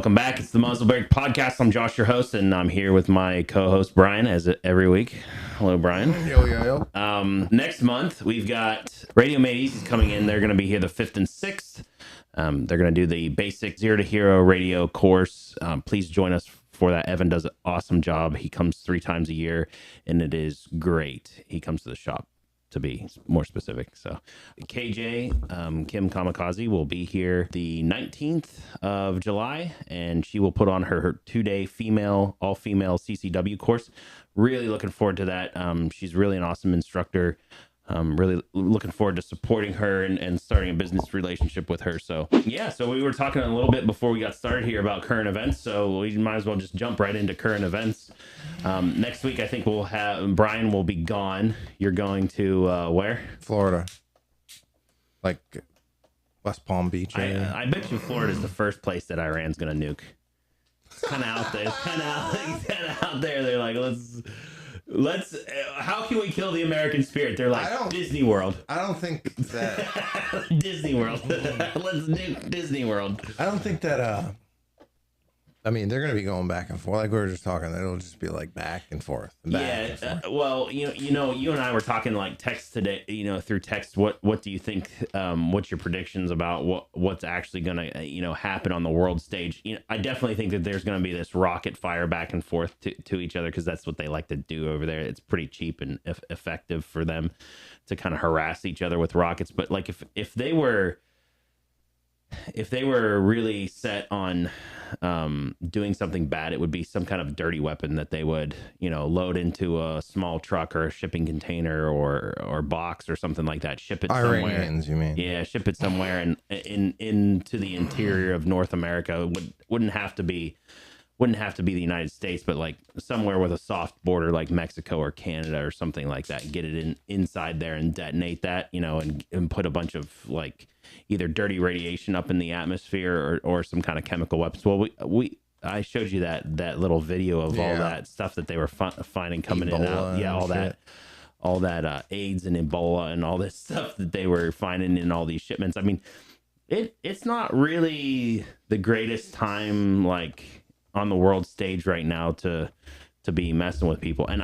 welcome back. It's the Muzzle podcast. I'm Josh, your host, and I'm here with my co-host Brian, as every week. Hello, Brian. Yo. Next month we've got Radio Made Easy coming in. They're going to be here the 5th and 6th. They're going to do the basic Zero to Hero radio course. Please join us for that. Evan does an awesome job. He comes 3 times a year, and it is great. He comes to the shop, to be more specific. So KJ, Kim Kamikaze, will be here the 19th of July, and she will put on her 2-day all-female CCW course. Really looking forward to that. She's really an awesome instructor. Really looking forward to supporting her and starting a business relationship with her. So yeah, so we were talking a little bit before we got started here about current events, so we might as well just jump right into current events. Next week, I think Brian will be gone. You're going to where? Florida, like West Palm Beach. I bet you Florida is the first place that Iran's gonna nuke. It's kind of out there. It's kind of out there. They're like, let's how can we kill the American spirit? They're like, Disney World. I don't think that Disney World. Let's nuke Disney World. I don't think that I mean, they're going to be going back and forth like we were just talking. It'll just be like back and forth. Well, you know, you and I were talking like text today, through text. What do you think? What's your predictions about what's actually going to, happen on the world stage? I definitely think that there's going to be this rocket fire back and forth to each other, because that's what they like to do over there. It's pretty cheap and effective for them to kind of harass each other with rockets. But like if they were really set on doing something bad, it would be some kind of dirty weapon that they would, load into a small truck or a shipping container or box or something like that. Ship it Iranians, somewhere. you mean? Yeah, ship it somewhere and into the interior of North America. Wouldn't have to be the United States, but like somewhere with a soft border like Mexico or Canada or something like that. Get it inside there and detonate that, and put a bunch of like either dirty radiation up in the atmosphere or some kind of chemical weapons. Well, I showed you that little video of all that stuff that they were finding coming Ebola in and out. Yeah, all that AIDS and Ebola and all this stuff that they were finding in all these shipments. I mean, it's not really the greatest time like on the world stage right now to be messing with people. And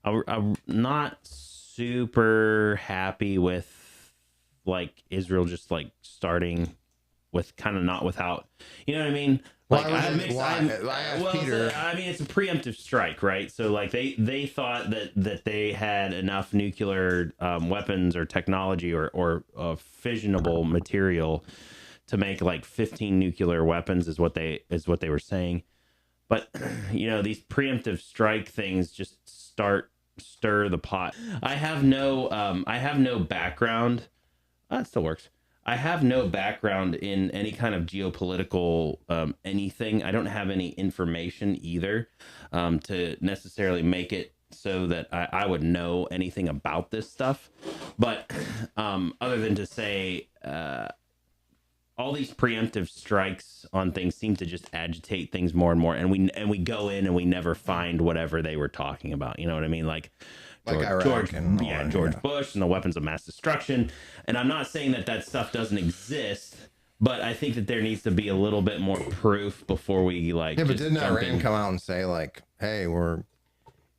I'm not super happy with like Israel just like starting with kind of not without, you know what I mean? Like I mean, it's a preemptive strike, right? So like they thought that they had enough nuclear weapons or technology or fissionable material to make like 15 nuclear weapons is what they were saying. But these preemptive strike things just stir the pot. I have no background. That still works. I have no background in any kind of geopolitical anything. I don't have any information either to necessarily make it so that I would know anything about this stuff. But other than to say all these preemptive strikes on things seem to just agitate things more and more, and we go in and we never find whatever they were talking about. You know what I mean? Like George Bush and the weapons of mass destruction. And I'm not saying that stuff doesn't exist, but I think that there needs to be a little bit more proof before we like. Yeah, but didn't Iran come out and say like, "Hey, we're"?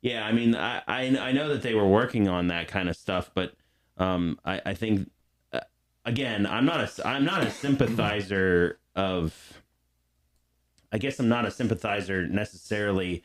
Yeah, I mean, I know that they were working on that kind of stuff, but I think. Again, I'm not a sympathizer of. I guess I'm not a sympathizer necessarily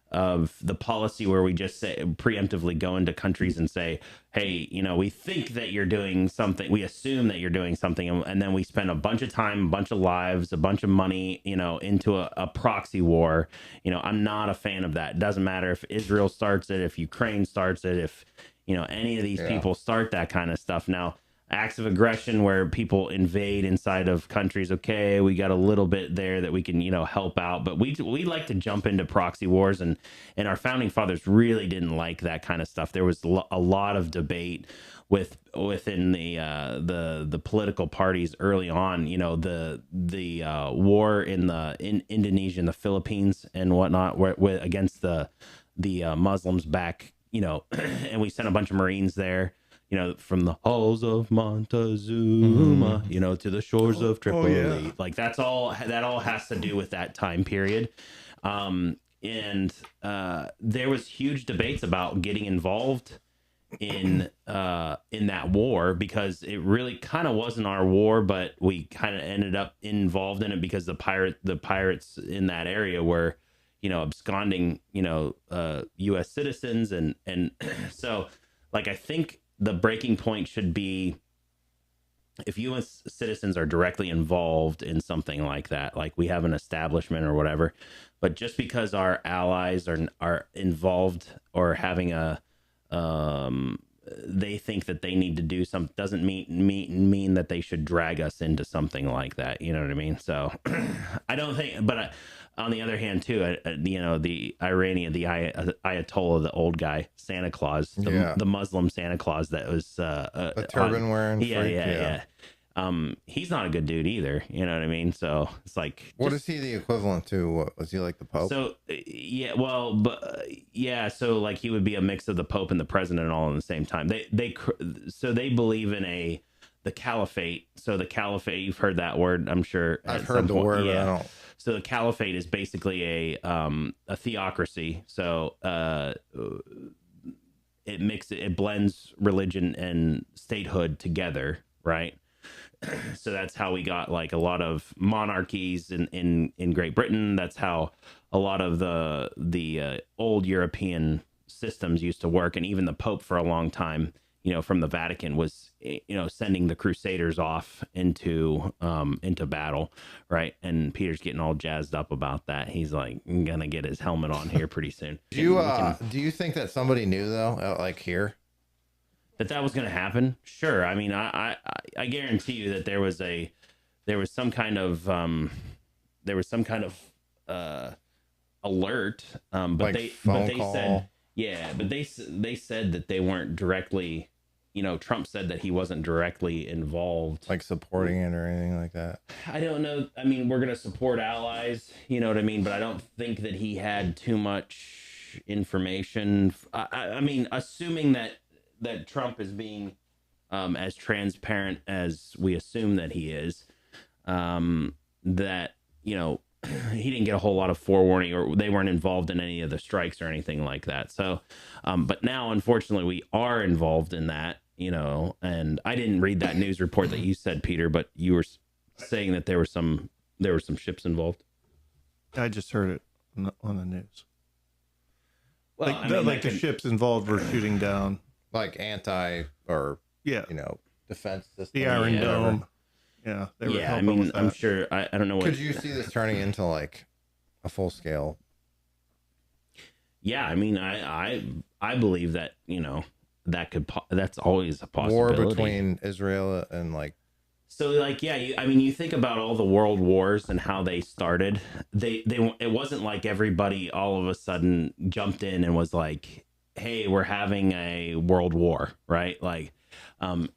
of the policy where we just say preemptively go into countries and say, hey, we think that you're doing something. We assume that you're doing something, and then we spend a bunch of time, a bunch of lives, a bunch of money, into a proxy war. I'm not a fan of that. It doesn't matter if Israel starts it, if Ukraine starts it, if any of these people start that kind of stuff. Now, acts of aggression where people invade inside of countries, okay, we got a little bit there that we can help out, but we like to jump into proxy wars, and our founding fathers really didn't like that kind of stuff. There was a lot of debate within the political parties early on, the war in Indonesia and the Philippines and whatnot, against the Muslims back, and we sent a bunch of Marines there. from the halls of Montezuma, to the shores of Tripoli. yeah. Like that all has to do with that time period. And there was huge debates about getting involved in that war, because it really kind of wasn't our war, but we kind of ended up involved in it because the pirates in that area were, absconding, U.S. citizens, and so, like, I think the breaking point should be if U.S. citizens are directly involved in something like that, like we have an establishment or whatever, but just because our allies are involved or having they think that they need to do something doesn't mean that they should drag us into something like that. You know what I mean? So I don't think, but on the other hand too, the Iranian, the Ayatollah, the old guy, Santa Claus, the Muslim Santa Claus that was the turban wearing. Yeah. He's not a good dude either. You know what I mean? So it's like, what is he the equivalent to? What was he, like the Pope? So so like he would be a mix of the Pope and the president all in the same time. They believe in the caliphate. So the caliphate, you've heard that word, I'm sure. I've heard the word. Yeah. I don't. So the caliphate is basically a theocracy. So it blends religion and statehood together, right? So that's how we got like a lot of monarchies in Great Britain. That's how a lot of the old European systems used to work. And even the Pope for a long time, from the Vatican was, sending the Crusaders off into battle, right? And Peter's getting all jazzed up about that. He's like gonna get his helmet on here pretty soon. Do you think that somebody knew though, like here? That was going to happen? Sure. I mean, I guarantee you that there was some kind of alert. But like they call. said, yeah, but they said that they weren't directly, Trump said that he wasn't directly involved, like supporting it or anything like that. I don't know. I mean, we're going to support allies, you know what I mean? But I don't think that he had too much information. I mean, assuming that Trump is being as transparent as we assume that he is, that, he didn't get a whole lot of forewarning, or they weren't involved in any of the strikes or anything like that. So, but now, unfortunately, we are involved in that, and I didn't read that news report that you said, Peter, but you were saying that there were some ships involved. I just heard it on the news. Well, the ships involved were shooting down. Like defense system. The Iron Dome. Yeah. They were I mean, I'm sure. I don't know what. Could you see this turning into like a full scale? Yeah, I mean, I believe that that's always a possibility. War between Israel and like. So like, yeah, you think about all the world wars and how they started. It wasn't like everybody all of a sudden jumped in and was like, hey, we're having a world war, right? Like,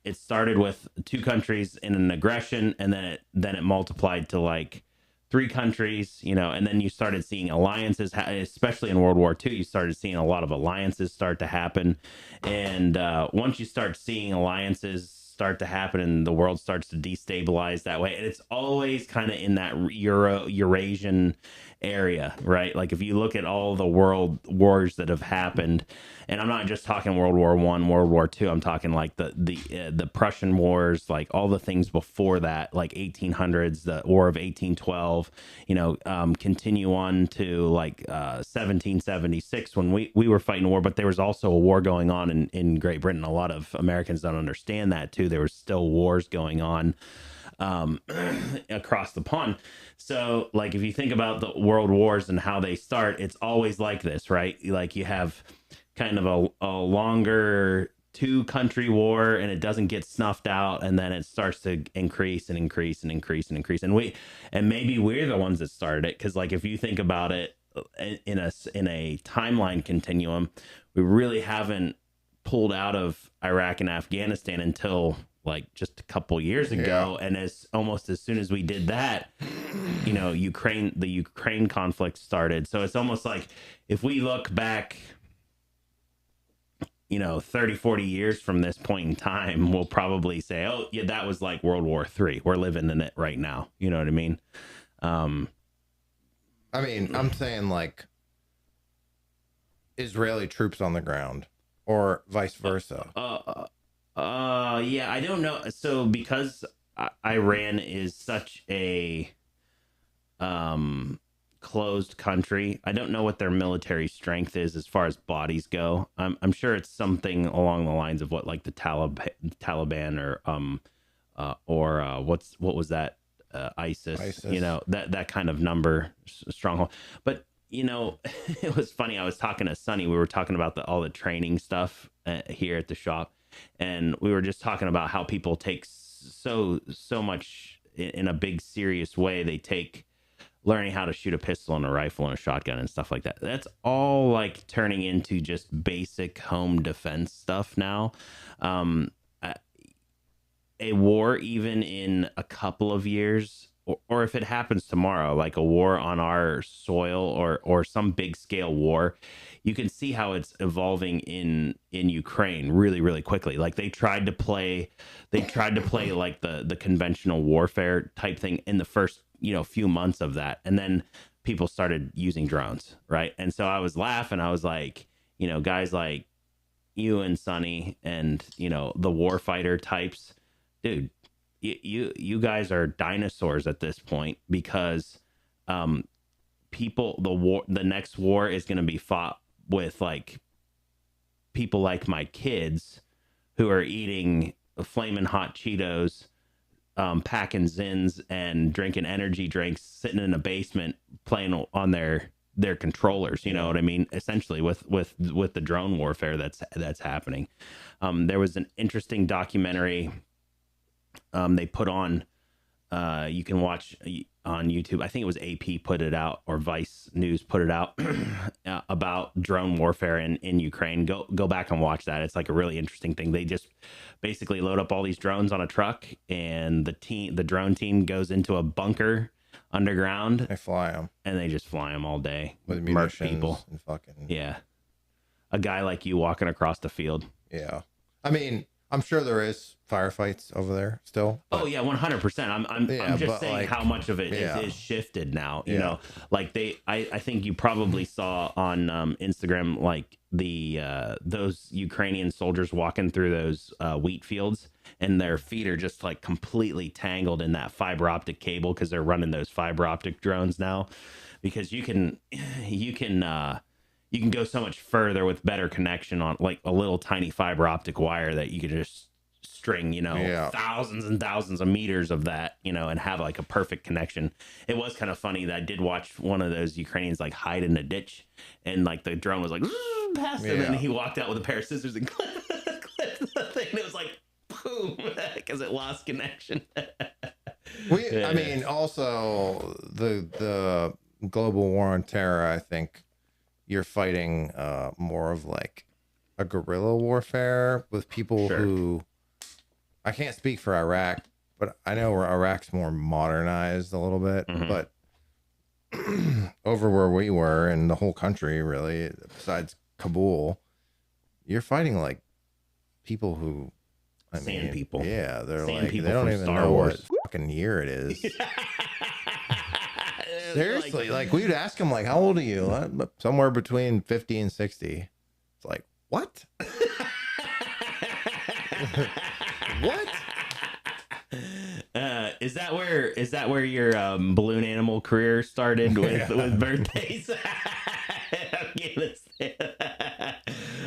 it started with 2 countries in an aggression, and then it multiplied to like 3 countries, and then you started seeing alliances, especially in World War II. You started seeing a lot of alliances start to happen, and once you start seeing alliances start to happen and the world starts to destabilize that way, and it's always kind of in that Eurasian area, right? Like if you look at all the world wars that have happened, and I'm not just talking World War I, World War II, I'm talking like the Prussian wars, like all the things before that, like 1800s, the War of 1812, continue on to like 1776 when we were fighting a war, but there was also a war going on in Great Britain. A lot of Americans don't understand that too. There was still wars going on across the pond. So like if you think about the world wars and how they start, it's always like this, right? Like you have kind of a longer 2-country war, and it doesn't get snuffed out, and then it starts to increase and increase and increase and increase, and maybe we're the ones that started it, because like if you think about it in a timeline continuum, we really haven't pulled out of Iraq and Afghanistan until like just a couple years ago. And as soon as we did that, the Ukraine conflict started. So it's almost like if we look back 30, 40 years from this point in time, we'll probably say, oh yeah, that was like World War III. We're living in it right now. You know what I mean? I mean, I'm saying like Israeli troops on the ground or vice versa. Yeah, I don't know. So because Iran is such a closed country, I don't know what their military strength is as far as bodies go. I'm sure it's something along the lines of what like the Taliban or what was that, ISIS, that kind of number stronghold. But it was funny. I was talking to Sonny. We were talking about all the training stuff here at the shop, and we were just talking about how people take so much in a big serious way. They take learning how to shoot a pistol and a rifle and a shotgun and stuff like that. That's all like turning into just basic home defense stuff now. A war, even in a couple of years, or if it happens tomorrow, like a war on our soil or some big scale war, you can see how it's evolving in Ukraine really, really quickly. Like they tried to play like the conventional warfare type thing in the first few months of that, and then people started using drones, right? And so I was laughing. I was like, guys like you and Sonny and the warfighter types, dude, you guys are dinosaurs at this point, because the next war is going to be fought with like people like my kids who are eating flaming hot Cheetos, packing Zins and drinking energy drinks, sitting in a basement playing on their controllers. You know what I mean? Essentially with the drone warfare that's happening. There was an interesting documentary they put on, you can watch on YouTube. I think it was AP put it out, or Vice News put it out, about drone warfare in Ukraine. Go back and watch that. It's like a really interesting thing. They just basically load up all these drones on a truck, and the drone team goes into a bunker underground. They fly them, and they just fly them all day with murder people. And fucking a guy like you walking across the field. Yeah, I mean, I'm sure there is firefights over there still. But... Oh yeah, 100%. I'm just saying like, how much of it is shifted now. You know, like I think you probably saw on Instagram like those Ukrainian soldiers walking through those wheat fields, and their feet are just like completely tangled in that fiber optic cable, because they're running those fiber optic drones now, because you can go so much further with better connection on like a little tiny fiber optic wire that you could just string, thousands and thousands of meters of that, and have like a perfect connection. It was kind of funny that I did watch one of those Ukrainians like hide in a ditch, and like the drone was like past him, and he walked out with a pair of scissors and clipped the thing. And it was like boom, because it lost connection. I mean, also the global war on terror, I think you're fighting more of like a guerrilla warfare with people who, I can't speak for Iraq, but I know where Iraq's more modernized a little bit, but over where we were and the whole country really, besides Kabul, you're fighting like people who, Sand people. Yeah, they're Sand like, people they don't from even Star know Wars. what fucking year it is. Seriously, like we'd ask him, like, how old are you? Somewhere between 50 and 60. It's like, what? What? Is that where your balloon animal career started with birthdays?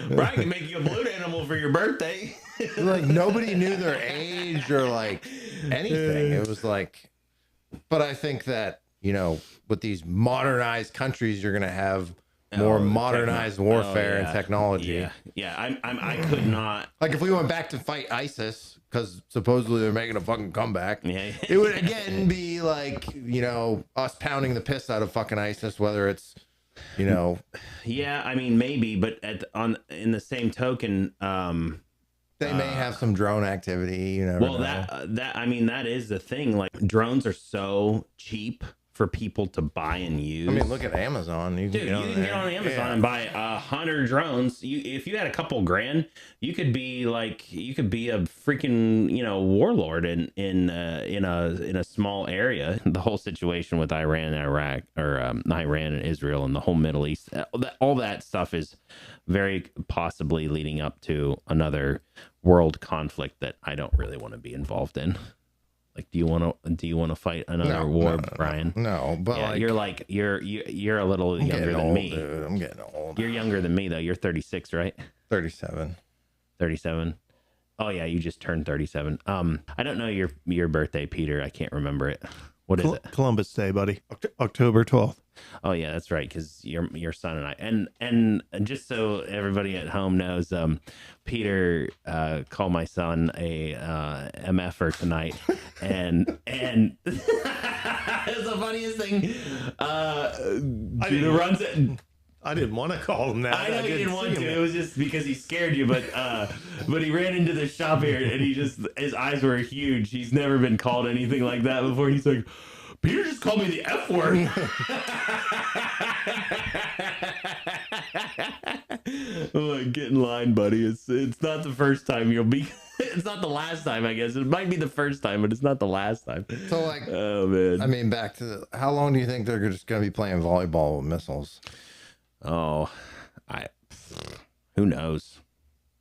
Brian can make you a balloon animal for your birthday. Like nobody knew their age or like anything. It was like, but I think that, with these modernized countries, you're gonna have more modernized warfare and technology. Yeah. I could not. Like if we went back to fight ISIS, because supposedly they're making a fucking comeback, it would again be like, us pounding the piss out of fucking ISIS, whether it's, Yeah, I mean maybe, but in the same token, they may have some drone activity. You never know. That I mean that is the thing. Like drones are so cheap for people to buy and use. I mean, look at Amazon. You can Dude, get on you can there. get on Amazon Yeah. and buy 100 drones. If you had a couple grand, you could be a freaking warlord in a small area. The whole situation with Iran and Iraq, or Iran and Israel and the whole Middle East, all that stuff is very possibly leading up to another world conflict that I don't really want to be involved in. Like, do you want to fight another war, Brian? No, but Yeah, you're a little I'm younger getting than old, me. dude. I'm getting old. You're younger than me though. You're 36, right? 37. 37. Oh yeah, you just turned 37. I don't know your birthday, Peter. I can't remember it. What is it? Columbus Day, buddy. October 12th. Oh yeah, that's right. Because your son and I, and just so everybody at home knows, Peter called my son a MFer tonight, and it's the funniest thing. Peter runs it. I didn't want to call him that. I know you didn't want to. It was just because he scared you, but he ran into the shop here and his eyes were huge. He's never been called anything like that before. He's like, Peter just called me the F word. I'm like, get in line, buddy. It's not the first time you'll be. It's not the last time, I guess. It might be the first time, but it's not the last time. So, like, oh man. I mean, back to how long do you think they're just going to be playing volleyball with missiles? Oh, who knows?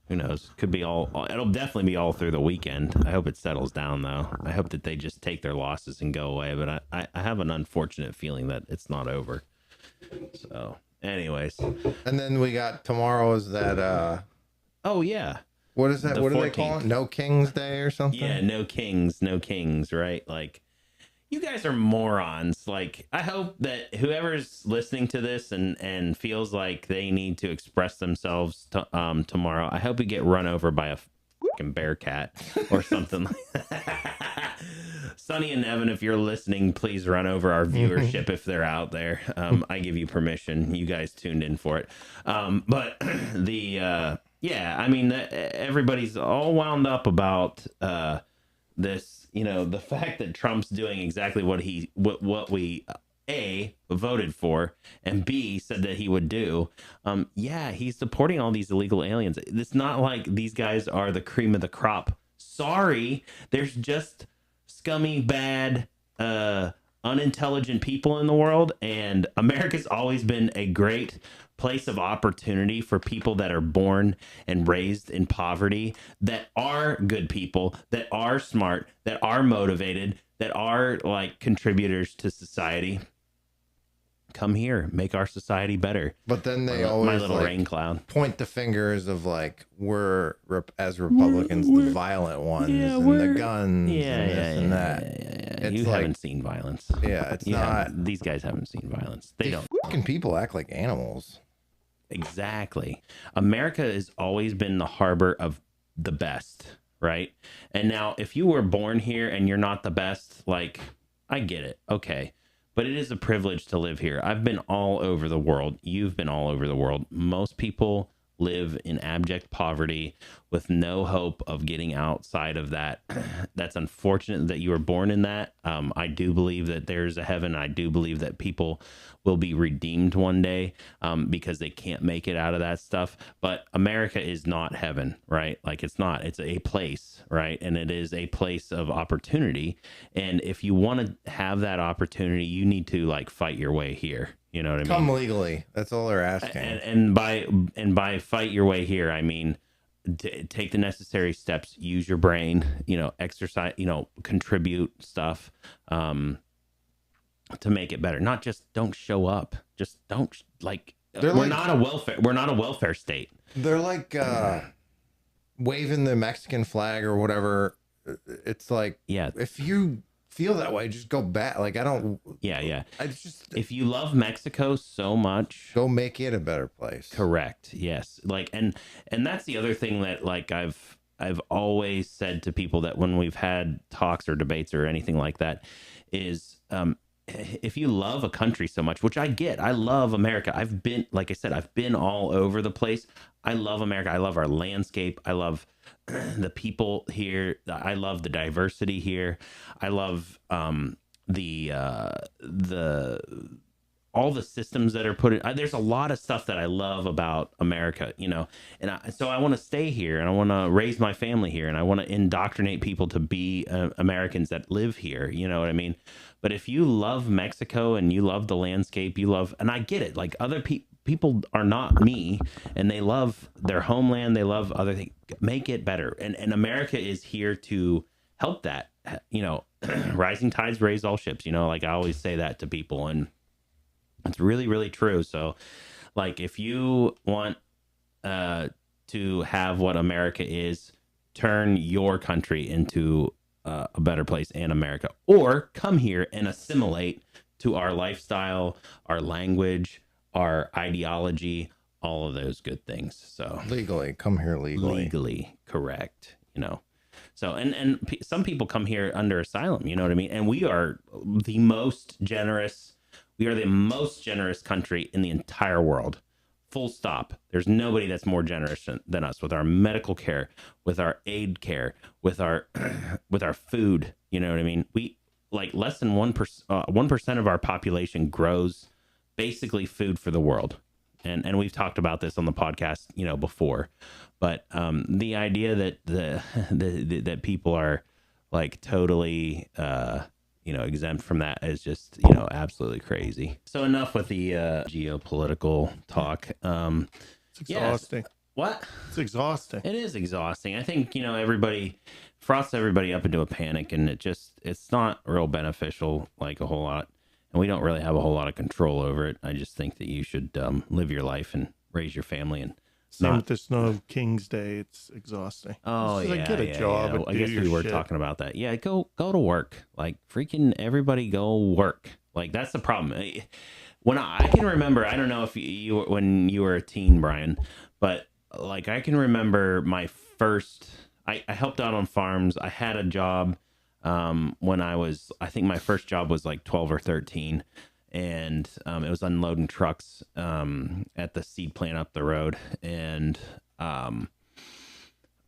Who knows? Could be it'll definitely be all through the weekend. I hope it settles down, though. I hope that they just take their losses and go away. But I have an unfortunate feeling that it's not over. So, anyways. And then we got tomorrow is that, oh, yeah. what is that? The What do they 14th. call it? No King's Day or something? Yeah, no kings, right? Like, you guys are morons. Like, I hope that whoever's listening to this and feels like they need to express themselves tomorrow, I hope we get run over by a fucking bear cat or something like that. Sonny and Evan, if you're listening, please run over our viewership if they're out there. I give you permission. You guys tuned in for it. But yeah, I mean, everybody's all wound up about this. The fact that Trump's doing exactly what we A, voted for, and B, said that he would do. Yeah, he's supporting all these illegal aliens. It's not like these guys are the cream of the crop. Sorry, there's just scummy, bad, unintelligent people in the world, and America's always been a great place of opportunity for people that are born and raised in poverty, that are good people, that are smart, that are motivated, that are like contributors to society. Come here, make our society better. But then they my always little like, rain cloud. point the fingers of like, we're as Republicans the violent ones and the guns and this and that. It's You like, haven't seen violence. Yeah, it's not. These guys haven't seen violence. They don't. Fucking people act like animals. Exactly. America has always been the harbor of the best, right? And now, if you were born here and you're not the best, like, I get it. Okay. But it is a privilege to live here. I've been all over the world. You've been all over the world. Most people live in abject poverty with no hope of getting outside of that. That's unfortunate that you were born in that. I do believe that there's a heaven. I do believe that people will be redeemed one day because they can't make it out of that stuff. But America is not heaven, right? Like, it's not. It's a place, right? And it is a place of opportunity. And if you want to have that opportunity, you need to like fight your way here. You know what I mean? Come legally. That's all they're asking. And by fight your way here, I mean take the necessary steps. Use your brain. Exercise. Contribute stuff to make it better. Not just don't show up. Just don't like. We're not a welfare state. They're like waving the Mexican flag or whatever. It's like, yeah. If you feel that way, just go back. Like, I don't. Yeah. I just, if you love Mexico so much, go make it a better place. Correct. Yes. Like, and that's the other thing that like I've always said to people that when we've had talks or debates or anything like that is, if you love a country so much, which I get, I love America. I've been, like I said, I've been all over the place. I love America. I love our landscape. I love the people here. I love the diversity here. I love the all the systems that are put in. There's a lot of stuff that I love about America, you know, and so I want to stay here and I want to raise my family here and I want to indoctrinate people to be Americans that live here. You know what I mean? But if you love Mexico and you love the landscape, and I get it, like other people are not me and they love their homeland. They love other things, make it better. And America is here to help that, you know, rising tides raise all ships, you know, like I always say that to people, and it's really, really true. So, like, if you want to have what America is, turn your country into a better place in America, or come here and assimilate to our lifestyle, our language, our ideology, all of those good things. So come here legally, correct. You know. So, and some people come here under asylum, you know what I mean? And we are the most generous. We are the most generous country in the entire world. Full stop. There's nobody that's more generous than us with our medical care, with our aid care, with our with our food. You know what I mean? We like less than 1% of our population grows basically food for the world. And we've talked about this on the podcast, you know, before. But the idea that that people are like totally you know, exempt from that is just, you know, absolutely crazy. So enough with the geopolitical talk. It's exhausting. Yes. What? It's exhausting. It is exhausting. I think, you know, everybody frosts everybody up into a panic, and it's not real beneficial, like a whole lot. And we don't really have a whole lot of control over it. I just think that you should live your life and raise your family and Same with this No King's Day. It's exhausting. Oh, it's yeah. Like, get a job. Yeah. I guess we were talking about that. Yeah, go to work. Like, freaking everybody go work. Like, that's the problem. When I can remember, I don't know if you when you were a teen, Brian, but like I can remember my first. I helped out on farms. I had a job when I think my first job was like 12 or 13. And it was unloading trucks at the seed plant up the road. And I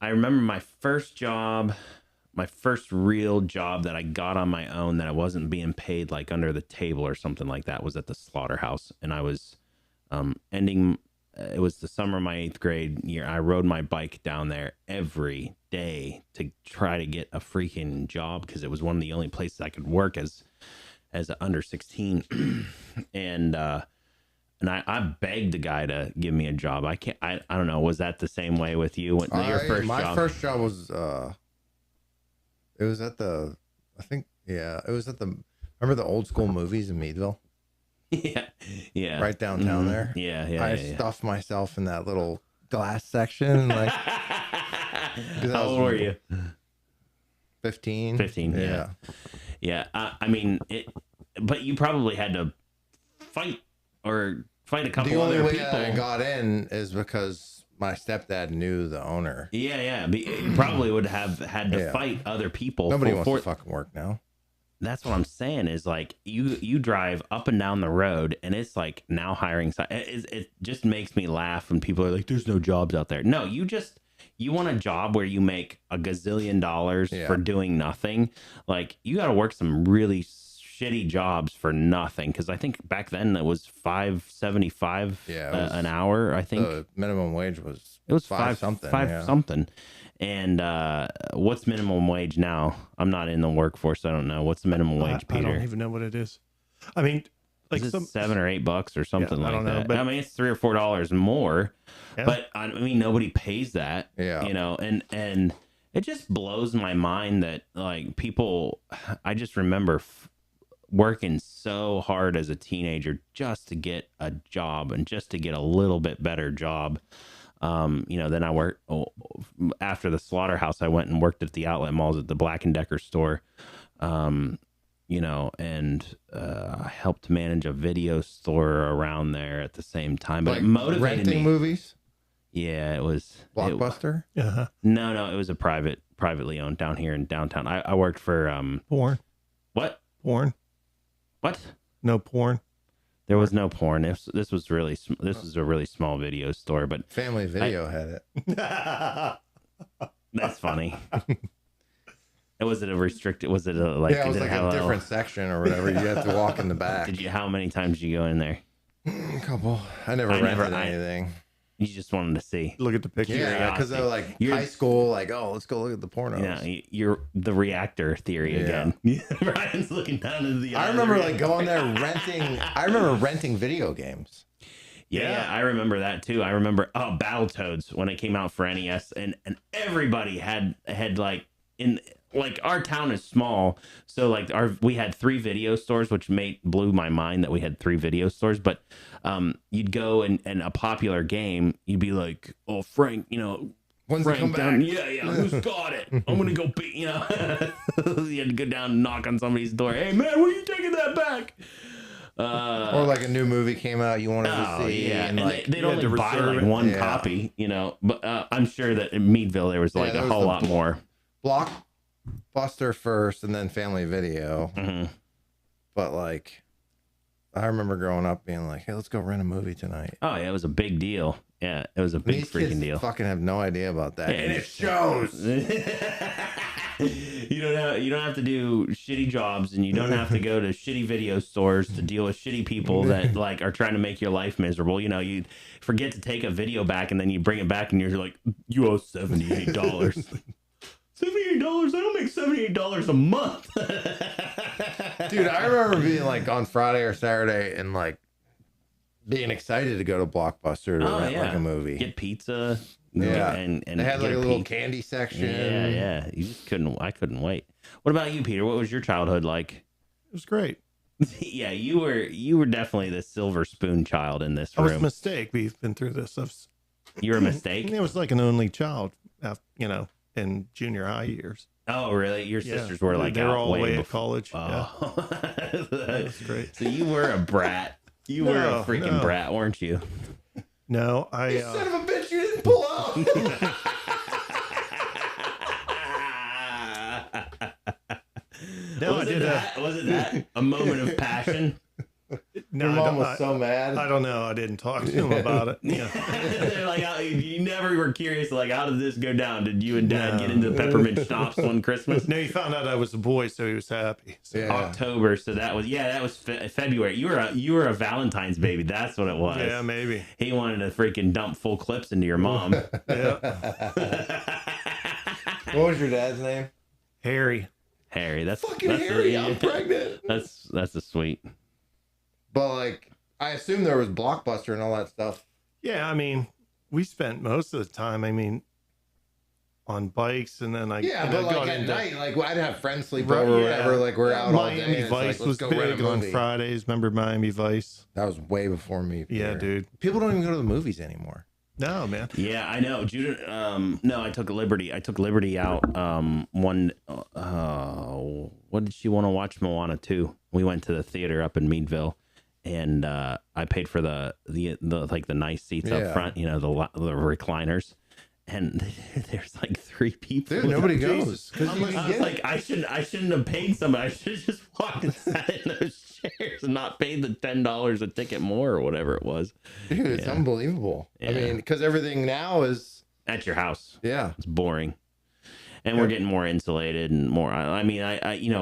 remember my first real job that I got on my own, that I wasn't being paid like under the table or something like that, was at the slaughterhouse. And I was it was the summer of my 8th grade year. I rode my bike down there every day to try to get a freaking job, because it was one of the only places I could work as an under 16. and I begged the guy to give me a job. I don't know. Was that the same way with you? My first job was, it was at the, remember the old school movies in Meadville? Yeah. Right downtown there. Yeah. I stuffed myself in that little glass section. Like, how old were you? 15. 15. Yeah. Yeah. I mean, but you probably had to fight a couple other people. The only way I got in is because my stepdad knew the owner. Yeah. You probably would have had to fight other people. Nobody wants to fucking work now. That's what I'm saying, is like you drive up and down the road, and it's like now hiring. It just makes me laugh when people are like, there's no jobs out there. No, you want a job where you make a gazillion dollars for doing nothing. Like, you got to work some really shitty jobs for nothing. Because I think back then it was $5.75 an hour. I think the minimum wage was five something. And what's minimum wage now? I'm not in the workforce. I don't know. What's the minimum wage, Peter? I don't even know what it is. I mean, like $7 or $8 or something like that. But I mean, it's $3 or $4 more. Yeah. But I mean, nobody pays that. Yeah. You know, and it just blows my mind that like people. I just remember working so hard as a teenager just to get a job and just to get a little bit better job. You know, then I worked after the slaughterhouse. I went and worked at the outlet malls at the Black & Decker store. You know, and I helped manage a video store around there at the same time. But like it motivated renting me. Movies? Yeah, it was Blockbuster. No, it was a privately owned down here in downtown. I worked for porn. What? Porn. What? No porn. There was no porn. This was a really small video store, but Family Video had it. That's funny. Was it a restricted? Was it a like? Yeah, it was did like have a different section or whatever. You had to walk in the back. Did you? How many times did you go in there? A couple. I never rented anything. You just wanted to see. Look at the picture. Yeah, because they're like high school, like, oh, let's go look at the pornos. Yeah, you're the reactor theory again. Brian's looking down into the. I remember like going there renting. I remember renting video games. Yeah, I remember that too. I remember Battletoads when it came out for NES, and everybody had like in like our town is small, so like we had 3 video stores, which blew my mind that we had 3 video stores. But you'd go and a popular game, you'd be like, oh Frank, When's Frank it come down, back? yeah, who's got it? I'm gonna go beat, you had to go down and knock on somebody's door. Hey man, when are you taking that back? Or like a new movie came out you wanted to see. Yeah, and like they'd only buy like one copy, But I'm sure that in Meadville there was like a whole lot more. Blockbuster first, and then Family Video. Mm-hmm. But like, I remember growing up being like, "Hey, let's go rent a movie tonight." Oh yeah, it was a big deal. Yeah, it was a big These freaking kids deal. Fucking have no idea about that, Yeah, and it shows. You don't have to do shitty jobs, and you don't have to go to shitty video stores to deal with shitty people that like are trying to make your life miserable. You forget to take a video back, and then you bring it back, and you're like, you owe $78. $78? I don't make $78 a month. Dude, I remember being like on Friday or Saturday and like being excited to go to Blockbuster to rent like a movie. Get pizza. Yeah. And they had like a little candy section. Yeah. You just I couldn't wait. What about you, Peter? What was your childhood like? It was great. Yeah, you were definitely the silver spoon child in this room. I was a mistake. We've been through this. You were a mistake? It was like an only child, in junior high years. Oh, really? Your sisters were like they were all way away at before. college. Oh. Yeah. That's great. So you were a brat. You were a freaking brat, weren't you? No, You son of a bitch, you didn't pull out. No, I did. Was it that a moment of passion? No, Your mom was so mad. I don't know. I didn't talk to him about it. Yeah. They're like, you never were curious, like, how did this go down? Did you and Dad get into the peppermint schnapps one Christmas? No, he found out I was a boy, so he was happy. So. Yeah. October, so that was February. You were a Valentine's baby. That's what it was. Yeah, maybe. He wanted to freaking dump full clips into your mom. Yeah. What was your dad's name? Harry. Harry, that's Harry. I'm pregnant. That's a sweet. But like, I assume there was Blockbuster and all that stuff. Yeah, I mean, we spent most of the time, on bikes, and then but like at night, like I'd have friends sleep over or whatever. Like we're out Miami all day. Vice was big on Fridays. Remember Miami Vice? That was way before me. Yeah, dude. People don't even go to the movies anymore. No, man. Yeah, I know. Judah, no, I took Liberty. I took Liberty out. What did she want to watch? Moana 2. We went to the theater up in Meadville, and I paid for the like the nice seats up front. The recliners. And there's like 3 people. Dude, nobody goes. I was like, I shouldn't have paid somebody. I should have just walked and sat in those chairs and not paid the $10 a ticket more or whatever it was. Dude, it's unbelievable. Yeah. I mean, because everything now is at your house. Yeah, it's boring, and we're getting more insulated and more. I mean,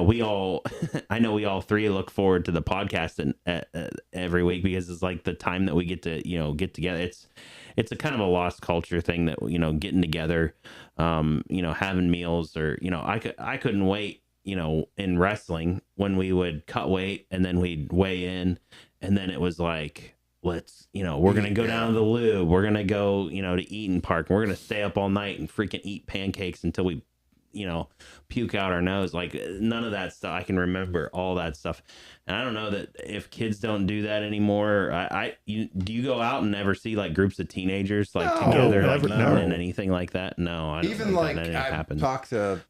we all, I know we all 3 look forward to the podcast every week because it's like the time that we get to get together. It's a kind of a lost culture thing that, getting together, having meals or, I couldn't wait, in wrestling when we would cut weight and then we'd weigh in. And then it was like, let's, we're going to go down to the lube. We're going to go, to Eaton Park. We're going to stay up all night and freaking eat pancakes until we, puke out our nose. Like none of that stuff. I can remember all that stuff. And I don't know that if kids don't do that anymore. Do you go out and ever see like groups of teenagers like together and anything like that? No, I don't even like I talked to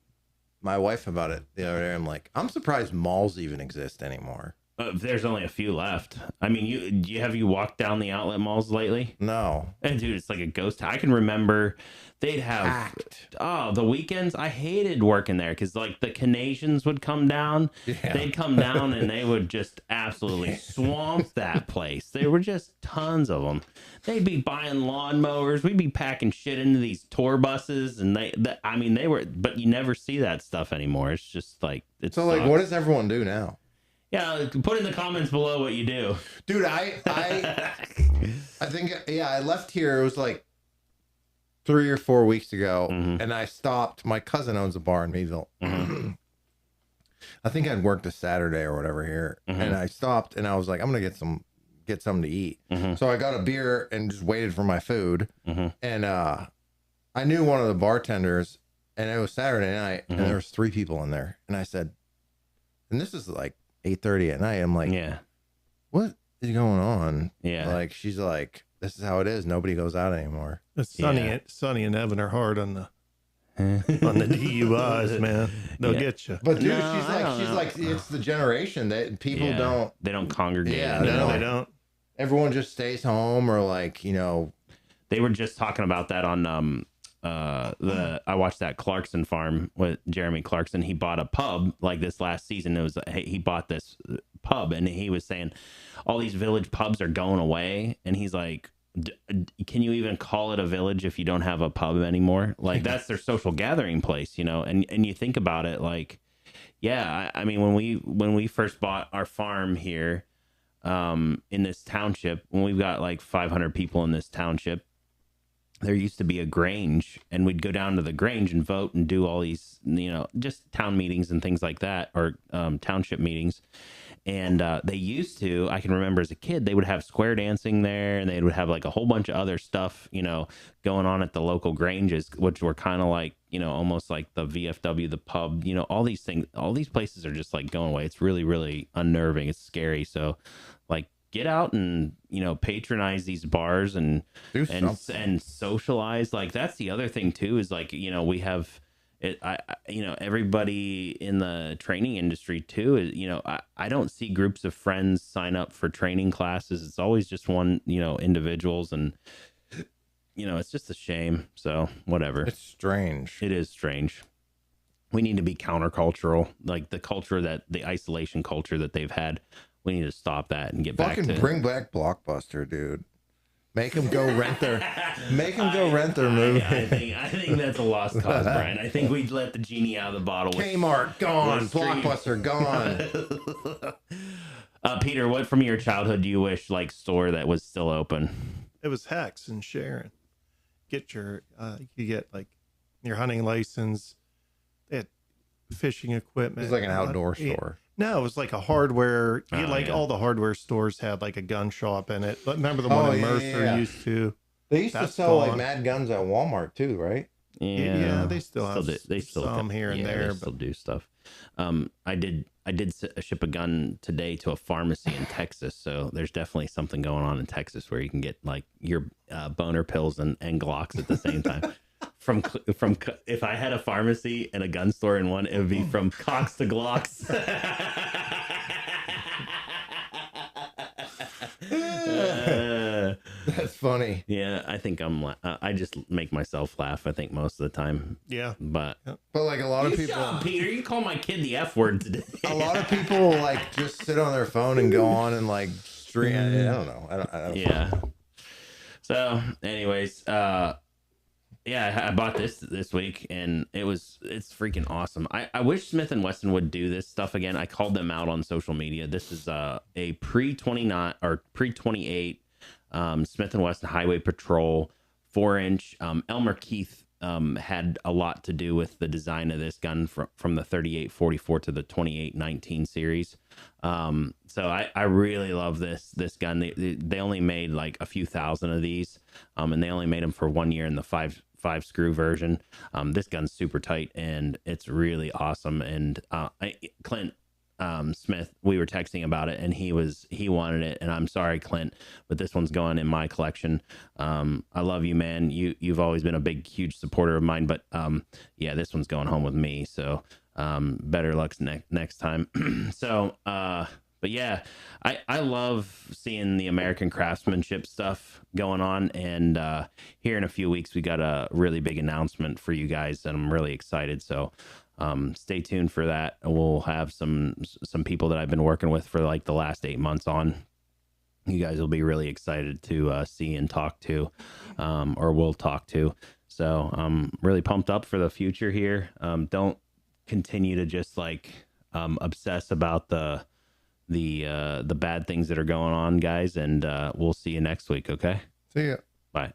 my wife about it the other day. I'm like, I'm surprised malls even exist anymore. There's only a few left. I mean, you walked down the outlet malls lately? No. And dude, it's like a ghost town. I can remember they'd have the weekends. I hated working there because like the Canadians would come down. Yeah. They'd come down and they would just absolutely swamp that place. There were just tons of them. They'd be buying lawnmowers. We'd be packing shit into these tour buses, and I mean, they were. But you never see that stuff anymore. It's just like so. Like, what does everyone do now? Yeah, put in the comments below what you do, dude. I think I left here. It was like 3 or 4 weeks ago, and I stopped. My cousin owns a bar in Meadville. I think I'd worked a Saturday or whatever here, and I stopped, and I was like, I'm gonna get something to eat. So I got a beer and just waited for my food, and I knew one of the bartenders, and it was Saturday night, and there was 3 people in there, and I said, and this is like 8:30 at night. I'm like, yeah, what is going on? Yeah, like she's like, this is how it is. Nobody goes out anymore. It's Sonny and Evan are hard on the DUIs, man. They'll get you. But dude, she's like, it's the generation that people they don't congregate. Yeah, they don't. Everyone just stays home, or like, they were just talking about that on I watched that Clarkson Farm with Jeremy Clarkson. He bought a pub like this last season. It was he bought this pub, and he was saying all these village pubs are going away, and he's like, can you even call it a village if you don't have a pub anymore? Like that's their social gathering place, and you think about it, like, yeah, I mean, when we first bought our farm here in this township, when we've got like 500 people in this township, there used to be a Grange, and we'd go down to the Grange and vote and do all these, just town meetings and things like that, or township meetings. And they used to, I can remember as a kid, they would have square dancing there, and they would have like a whole bunch of other stuff, going on at the local Granges, which were kind of like, almost like the VFW, the pub, all these things, all these places are just like going away. It's really, really unnerving. It's scary. So like, get out and patronize these bars and socialize. Like that's the other thing too, is like, we have it, everybody in the training industry too is, I don't see groups of friends sign up for training classes. It's always just one, individuals, and it's just a shame. So whatever. It's strange. It is strange. We need to be countercultural, like the isolation culture that they've had. We need to stop that and get back to bring back Blockbuster, dude. Make them go rent their movie. I think that's a lost cause, Brian. I think we'd let the genie out of the bottle. Kmart gone, Blockbuster gone. Peter, what from your childhood do you wish like store that was still open? It was Hex and Sharon. Get your you get like your hunting license. They had fishing equipment. It was like an outdoor store. No, it was like a hardware. All the hardware stores had like a gun shop in it. But remember the one in Mercer used to? They used to sell like mad guns at Walmart too, right? Yeah, they still have some here and there. They still do stuff. I did ship a gun today to a pharmacy in Texas, so there's definitely something going on in Texas where you can get like your boner pills and Glocks at the same time. From if I had a pharmacy and a gun store in one, it would be from cocks to Glocks. That's funny. Yeah, I think I just make myself laugh, I think, most of the time. Yeah. But like a lot of people. Shut up, Peter, you call my kid the F word today. A lot of people like just sit on their phone and go on and like stream. I don't know. I don't yeah. So, anyways, yeah, I bought this week, and it's freaking awesome. I wish Smith & Wesson would do this stuff again. I called them out on social media. This is a pre-29 or pre-28 Smith & Wesson Highway Patrol 4-inch. Elmer Keith had a lot to do with the design of this gun from the 3844 to the 2819 series. So I really love this gun. They only made like a few thousand of these, and they only made them for 1 year in the five screw version. This gun's super tight and it's really awesome. And Clint Smith, we were texting about it, and he wanted it, and I'm sorry, Clint, but this one's going in my collection. I love you, man. You've always been a big, huge supporter of mine, but yeah, this one's going home with me. So better luck next time. So But yeah, I love seeing the American craftsmanship stuff going on. And here in a few weeks, we got a really big announcement for you guys, and I'm really excited. So stay tuned for that. And we'll have some people that I've been working with for like the last 8 months on. You guys will be really excited to see and talk to, or we'll talk to. So I'm really pumped up for the future here. Don't continue to just like obsess about the bad things that are going on, guys, and we'll see you next week. Okay, See ya. bye.